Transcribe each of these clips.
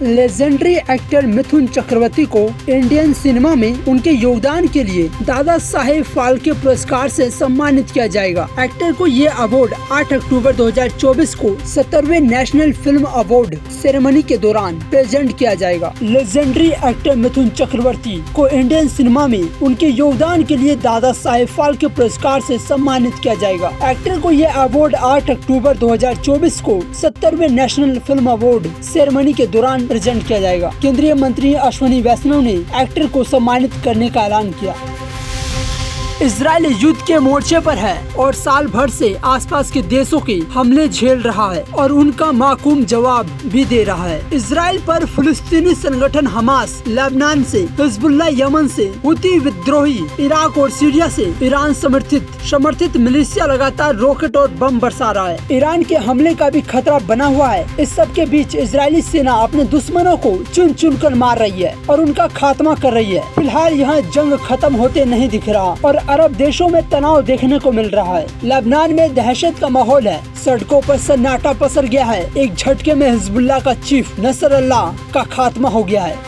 Legendary actor Mithun Chakraborty को Indian cinema में उनके योगदान के लिए दादा साहेब फाल्के पुरस्कार से सम्मानित किया जाएगा। एक्टर को ये अवार्ड 8 अक्टूबर 2024 को 70वें नेशनल फिल्म अवार्ड सेरेमनी के दौरान प्रेजेंट किया जाएगा। लेजेंडरी एक्टर मिथुन चक्रवर्ती को इंडियन सिनेमा में उनके योगदान के लिए दादा साहेब फाल्के पुरस्कार से सम्मानित किया जाएगा। एक्टर को ये अवार्ड 8 अक्टूबर 2024 को 70वें नेशनल फिल्म अवार्ड सेरेमनी के दौरान प्रेजेंट किया जाएगा। केंद्रीय मंत्री अश्विनी वैष्णव ने एक्टर को सम्मानित करने का ऐलान किया। इजराइल युद्ध के मोर्चे पर है और साल भर से आसपास के देशों के हमले झेल रहा है और उनका माकूम जवाब भी दे रहा है। इजराइल पर फिलिस्तीनी संगठन हमास, लेबनान से हिजबुल्लाह, यमन से हुती विद्रोही, इराक और सीरिया से ईरान समर्थित मिलिशिया लगातार रॉकेट और बम बरसा रहा है। ईरान के हमले का भी खतरा बना हुआ है। इस सब के बीच इजरायली सेना अपने दुश्मनों को चुन चुन कर मार रही है और उनका खात्मा कर रही है। फिलहाल यहाँ जंग खत्म होते नहीं दिख रहा और अरब देशों में तनाव देखने को मिल रहा है। लेबनान में दहशत का माहौल है, सड़कों पर सन्नाटा पसर गया है। एक झटके में हिजबुल्लाह का चीफ नसरल्लाह का खात्मा हो गया है।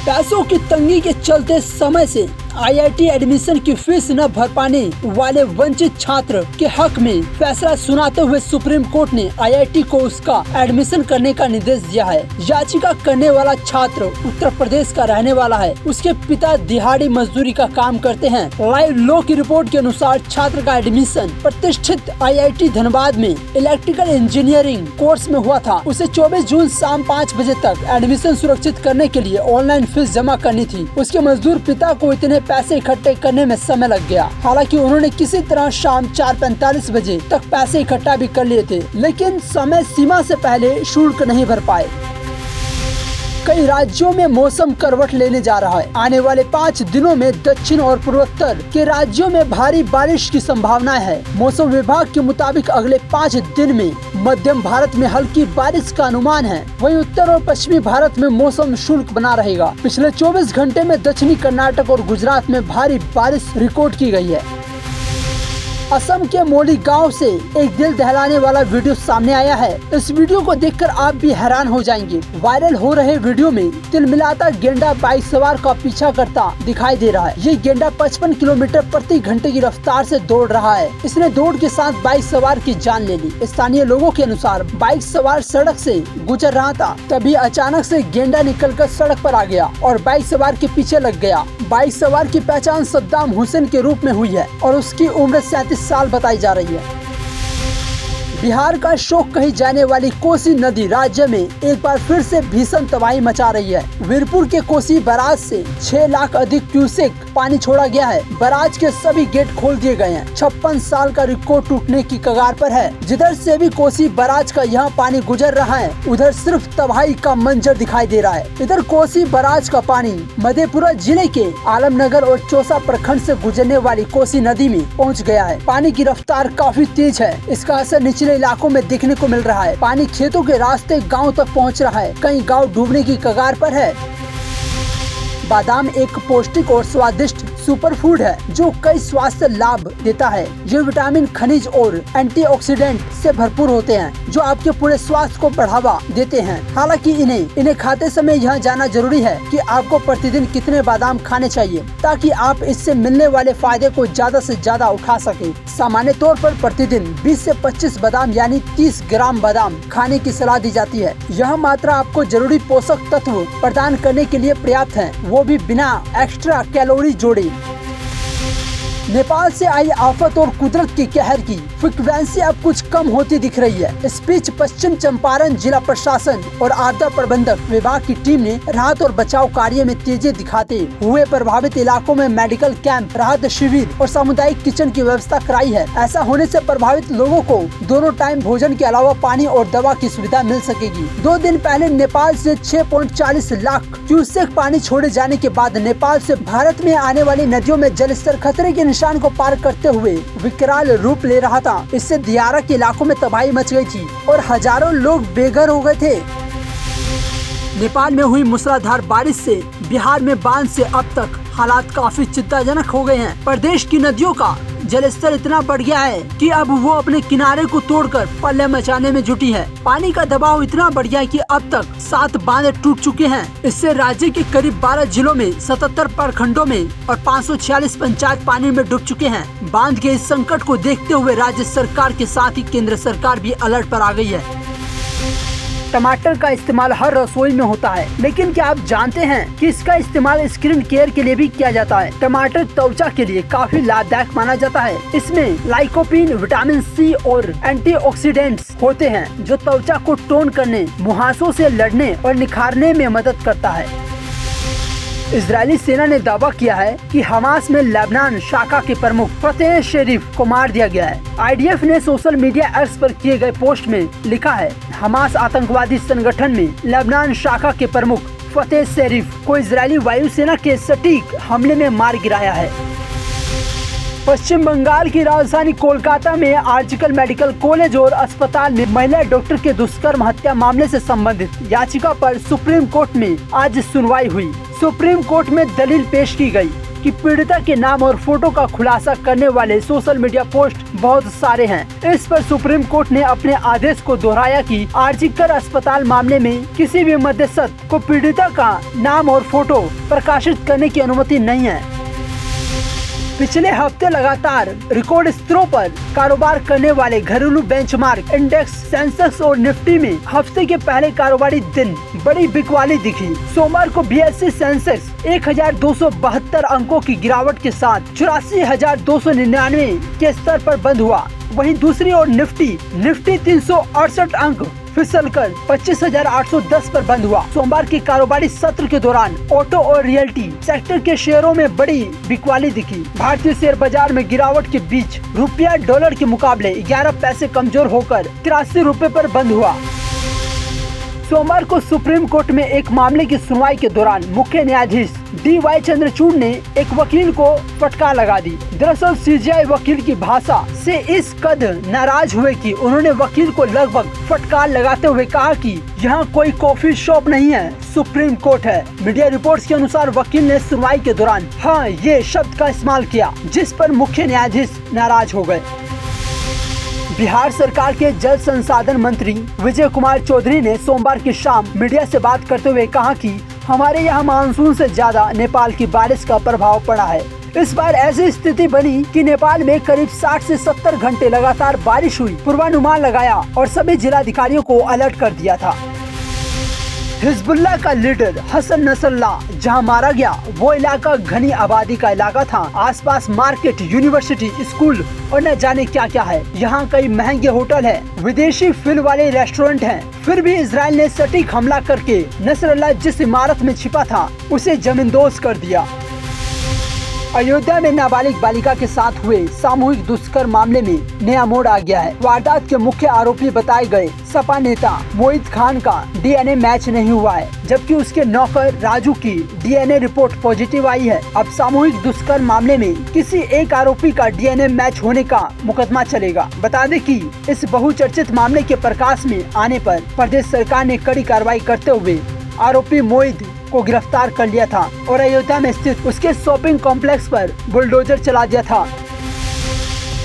पैसों की तंगी के चलते समय से IIT एडमिशन की फीस न भर पाने वाले वंचित छात्र के हक में फैसला सुनाते हुए सुप्रीम कोर्ट ने IIT को उसका एडमिशन करने का निर्देश दिया है। याचिका करने वाला छात्र उत्तर प्रदेश का रहने वाला है। उसके पिता दिहाड़ी मजदूरी का काम करते हैं। लाइव लो की रिपोर्ट के अनुसार छात्र का एडमिशन प्रतिष्ठित IIT धनबाद में इलेक्ट्रिकल इंजीनियरिंग कोर्स में हुआ था। उसे 24 जून शाम 5 बजे तक एडमिशन सुरक्षित करने के लिए ऑनलाइन फीस जमा करनी थी। उसके मजदूर पिता को इतने पैसे इकट्ठे करने में समय लग गया। हालांकि उन्होंने किसी तरह शाम 4:45 बजे तक पैसे इकट्ठा भी कर लिए थे, लेकिन समय सीमा से पहले शुल्क नहीं भर पाए। कई राज्यों में मौसम करवट लेने जा रहा है। आने वाले 5 दिनों में दक्षिण और पूर्वोत्तर के राज्यों में भारी बारिश की संभावना है। मौसम विभाग के मुताबिक अगले 5 दिन में मध्यम भारत में हल्की बारिश का अनुमान है। वहीं उत्तर और पश्चिमी भारत में मौसम शुष्क बना रहेगा। पिछले 24 घंटे में दक्षिणी कर्नाटक और गुजरात में भारी बारिश रिकॉर्ड की गई है। असम के मोली गांव से एक दिल दहलाने वाला वीडियो सामने आया है। इस वीडियो को देखकर आप भी हैरान हो जाएंगे। वायरल हो रहे वीडियो में तिलमिलाता गेंडा बाइक सवार का पीछा करता दिखाई दे रहा है। ये गेंडा 55 किलोमीटर प्रति घंटे की रफ्तार से दौड़ रहा है। इसने दौड़ के साथ बाइक सवार की जान ले ली। स्थानीय लोगों के अनुसार बाइक सवार सड़क से गुजर रहा था, तभी अचानक से गेंडा निकलकर सड़क पर आ गया और बाइक सवार के पीछे लग गया। बाइक सवार की पहचान सद्दाम हुसैन के रूप में हुई है और उसकी उम्र 37 साल बताई जा रही है। बिहार का शौक कही जाने वाली कोसी नदी राज्य में एक बार फिर से भीषण तबाही मचा रही है। वीरपुर के कोसी बराज से 6 लाख अधिक क्यूसेक पानी छोड़ा गया है। बराज के सभी गेट खोल दिए गए हैं। 56 साल का रिकॉर्ड टूटने की कगार पर है। जिधर से भी कोसी बराज का यहाँ पानी गुजर रहा है, उधर सिर्फ तबाही का मंजर दिखाई दे रहा है। इधर कोसी बराज का पानी मधेपुरा जिले के आलमनगर और चौसा प्रखंड से गुजरने वाली कोसी नदी में पहुँच गया है। पानी की रफ्तार काफी तेज है। इसका असर निचले इलाकों में देखने को मिल रहा है। पानी खेतों के रास्ते गांव तक पहुंच रहा है। कई गांव डूबने की कगार पर है। बादाम एक पौष्टिक और स्वादिष्ट सुपर फूड है जो कई स्वास्थ्य लाभ देता है। ये विटामिन, खनिज और एंटीऑक्सीडेंट से भरपूर होते हैं जो आपके पूरे स्वास्थ्य को बढ़ावा देते हैं। हालांकि इन्हें खाते समय यह जानना जरूरी है कि आपको प्रतिदिन कितने बादाम खाने चाहिए ताकि आप इससे मिलने वाले फायदे को ज्यादा से ज्यादा उठा सकें। सामान्य तौर पर प्रतिदिन 20 से 25 बादाम यानी 30 ग्राम बादाम खाने की सलाह दी जाती है। यह मात्रा आपको जरूरी पोषक तत्व प्रदान करने के लिए पर्याप्त है, वो भी बिना एक्स्ट्रा कैलोरी जोड़े। नेपाल से आई आफत और कुदरत के कहर की फ्रीक्वेंसी अब कुछ कम होती दिख रही है। इस बीच पश्चिम चंपारण जिला प्रशासन और आपदा प्रबंधक विभाग की टीम ने राहत और बचाव कार्य में तेजी दिखाते हुए प्रभावित इलाकों में मेडिकल कैंप, राहत शिविर और सामुदायिक किचन की व्यवस्था कराई है। ऐसा होने से प्रभावित लोगों को दोनों टाइम भोजन के अलावा पानी और दवा की सुविधा मिल सकेगी। 2 दिन पहले नेपाल से 6.40 लाख क्यूसेक पानी छोड़े जाने के बाद नेपाल से भारत में आने वाली नदियों में जलस्तर खतरे के निशान को पार करते हुए विकराल रूप ले रहा था। इससे दियारा के इलाकों में तबाही मच गई थी और हजारों लोग बेघर हो गए थे। नेपाल में हुई मूसलाधार बारिश से बिहार में बांध से अब तक हालात काफी चिंताजनक हो गए हैं। प्रदेश की नदियों का जलस्तर इतना बढ़ गया है कि अब वो अपने किनारे को तोड़कर पल्ले मचाने में जुटी है। पानी का दबाव इतना बढ़ गया है कि अब तक 7 बांध टूट चुके हैं। इससे राज्य के करीब 12 जिलों में 77 प्रखंडों में और 546 पंचायत पानी में डूब चुके हैं। बांध के इस संकट को देखते हुए राज्य सरकार के साथ ही केंद्र सरकार भी अलर्ट पर आ गई है। टमाटर का इस्तेमाल हर रसोई में होता है, लेकिन क्या आप जानते हैं कि इसका इस्तेमाल स्किन केयर के लिए भी किया जाता है। टमाटर त्वचा के लिए काफी लाभदायक माना जाता है। इसमें लाइकोपीन, विटामिन सी और एंटीऑक्सीडेंट्स होते हैं जो त्वचा को टोन करने, मुहासों से लड़ने और निखारने में मदद करता है। इजरायली सेना ने दावा किया है कि हमास में लेबनान शाखा के प्रमुख फतेह शेरिफ को मार दिया गया है। IDF ने सोशल मीडिया एक्स पर किए गए पोस्ट में लिखा है, हमास आतंकवादी संगठन में लेबनान शाखा के प्रमुख फतेह शेरिफ को इजरायली वायुसेना के सटीक हमले में मार गिराया है। पश्चिम बंगाल की राजधानी कोलकाता में आर्जिकल मेडिकल कॉलेज और अस्पताल में महिला डॉक्टर के दुष्कर्म हत्या मामले से संबंधित याचिका पर सुप्रीम कोर्ट में आज सुनवाई हुई। सुप्रीम कोर्ट में दलील पेश की गई कि पीड़िता के नाम और फोटो का खुलासा करने वाले सोशल मीडिया पोस्ट बहुत सारे हैं। इस पर सुप्रीम कोर्ट ने अपने आदेश को दोहराया कि आर्जिकल अस्पताल मामले में किसी भी मध्यस्थ को पीड़िता का नाम और फोटो प्रकाशित करने की अनुमति नहीं है। पिछले हफ्ते लगातार रिकॉर्ड स्तरों पर कारोबार करने वाले घरेलू बेंचमार्क इंडेक्स सेंसेक्स और निफ्टी में हफ्ते के पहले कारोबारी दिन बड़ी बिकवाली दिखी। सोमवार को BSE सेंसेक्स 1272 अंकों की गिरावट के साथ 84,299 के स्तर पर बंद हुआ। वहीं दूसरी ओर निफ्टी 368 अंक फिसलकर 25,810 पर बंद हुआ। सोमवार के कारोबारी सत्र के दौरान ऑटो और रियल्टी सेक्टर के शेयरों में बड़ी बिकवाली दिखी। भारतीय शेयर बाजार में गिरावट के बीच रुपया डॉलर के मुकाबले 11 पैसे कमजोर होकर 83 रुपए पर बंद हुआ। सोमवार को सुप्रीम कोर्ट में एक मामले की सुनवाई के दौरान मुख्य न्यायाधीश DY चंद्रचूड़ ने एक वकील को फटकार लगा दी। दरअसल CJI वकील की भाषा से इस कदर नाराज हुए कि उन्होंने वकील को लगभग फटकार लगाते हुए कहा कि यहाँ कोई कॉफी शॉप नहीं है, सुप्रीम कोर्ट है। मीडिया रिपोर्ट्स के अनुसार वकील ने सुनवाई के दौरान हाँ ये शब्द का इस्तेमाल किया, जिस पर मुख्य न्यायाधीश नाराज हो गए। बिहार सरकार के जल संसाधन मंत्री विजय कुमार चौधरी ने सोमवार की शाम मीडिया से बात करते हुए कहा कि हमारे यहाँ मानसून से ज्यादा नेपाल की बारिश का प्रभाव पड़ा है। इस बार ऐसी स्थिति बनी कि नेपाल में करीब 60 से 70 घंटे लगातार बारिश हुई। पूर्वानुमान लगाया और सभी जिलाधिकारियों को अलर्ट कर दिया था। हिजबुल्लाह का लीडर हसन नसरुल्लाह जहां मारा गया वो इलाका घनी आबादी का इलाका था। आसपास मार्केट, यूनिवर्सिटी, स्कूल और न जाने क्या क्या है। यहाँ कई महंगे होटल है, विदेशी फील वाले रेस्टोरेंट हैं। फिर भी इजराइल ने सटीक हमला करके नसरुल्लाह जिस इमारत में छिपा था उसे जमींदोज कर दिया। अयोध्या में नाबालिग बालिका के साथ हुए सामूहिक दुष्कर्म मामले में नया मोड़ आ गया है। वारदात के मुख्य आरोपी बताए गए सपा नेता मोहित खान का DNA मैच नहीं हुआ है, जबकि उसके नौकर राजू की DNA रिपोर्ट पॉजिटिव आई है। अब सामूहिक दुष्कर्म मामले में किसी एक आरोपी का DNA मैच होने का मुकदमा चलेगा। बता दें कि इस बहुचर्चित मामले के प्रकाश में आने पर प्रदेश सरकार ने कड़ी कार्रवाई करते हुए आरोपी मोहित को गिरफ्तार कर लिया था और अयोध्या में स्थित उसके शॉपिंग कॉम्प्लेक्स पर बुलडोजर चला दिया था।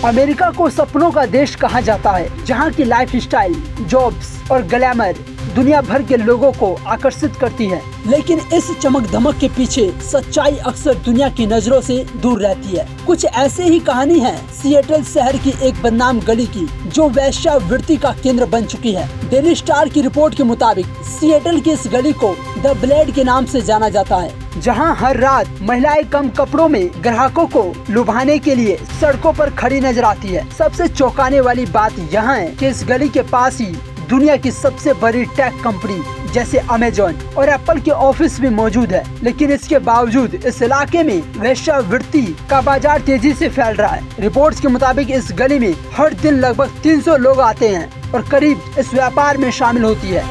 अमेरिका को सपनों का देश कहा जाता है, जहां की लाइफस्टाइल, जॉब्स और ग्लैमर दुनिया भर के लोगों को आकर्षित करती है। लेकिन इस चमक धमक के पीछे सच्चाई अक्सर दुनिया की नजरों से दूर रहती है। कुछ ऐसे ही कहानी है सिएटल शहर की एक बदनाम गली की, जो वेश्यावृत्ति का केंद्र बन चुकी है। डेली स्टार की रिपोर्ट के मुताबिक सिएटल की इस गली को द ब्लेड के नाम से जाना जाता है, जहां हर रात महिलाएं कम कपड़ों में ग्राहकों को लुभाने के लिए सड़कों पर खड़ी नजर आती है। सबसे चौंकाने वाली बात यहाँ है कि इस गली के पास ही दुनिया की सबसे बड़ी टेक कंपनी जैसे अमेजॉन और एप्पल के ऑफिस भी मौजूद है। लेकिन इसके बावजूद इस इलाके में वेश्यावृत्ति का बाजार तेजी से फैल रहा है। रिपोर्ट्स के मुताबिक इस गली में हर दिन लगभग 300 लोग आते हैं और करीब इस व्यापार में शामिल होती है।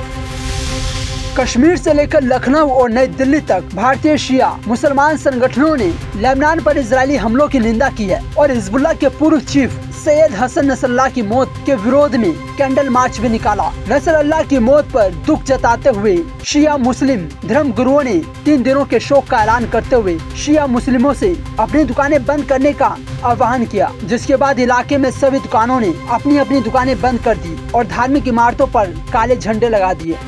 कश्मीर से लेकर लखनऊ और नई दिल्ली तक भारतीय शिया मुसलमान संगठनों ने लेबनान पर इजरायली हमलों की निंदा की है और हिजबुल्लाह के पूर्व चीफ सैयद हसन नसरल्लाह की मौत के विरोध में कैंडल मार्च भी निकाला। नसरल्लाह की मौत पर दुख जताते हुए शिया मुस्लिम धर्म गुरुओं ने 3 दिनों के शोक का ऐलान करते हुए शिया मुस्लिमों से अपनी दुकानें बंद करने का आह्वान किया, जिसके बाद इलाके में सभी दुकानों ने अपनी अपनी दुकानें बंद कर दी और धार्मिक इमारतों पर काले झंडे लगा दिए।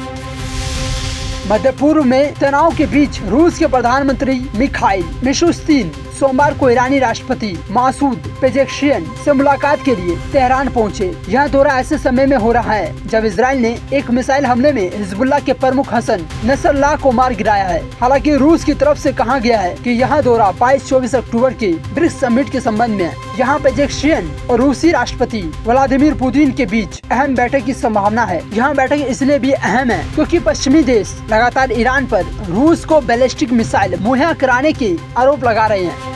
मध्य पूर्व में तनाव के बीच रूस के प्रधानमंत्री मिखाइल मिशुस्तिन सोमवार को ईरानी राष्ट्रपति मासूद पेजेश्कियान से मुलाकात के लिए तेहरान पहुंचे। यह दौरा ऐसे समय में हो रहा है जब इजराइल ने एक मिसाइल हमले में हिजबुल्लाह के प्रमुख हसन नसरल्लाह को मार गिराया है। हालांकि रूस की तरफ से कहा गया है कि यह दौरा 22-24 अक्टूबर के ब्रिक्स समिट के संबंध में है। यहाँ पेजेश्कियान और रूसी राष्ट्रपति व्लादिमीर पुतिन के बीच अहम बैठक की संभावना है। यह बैठक इसलिए भी अहम है क्योंकि पश्चिमी देश लगातार ईरान पर रूस को बैलिस्टिक मिसाइल मुहैया कराने के आरोप लगा रहे हैं।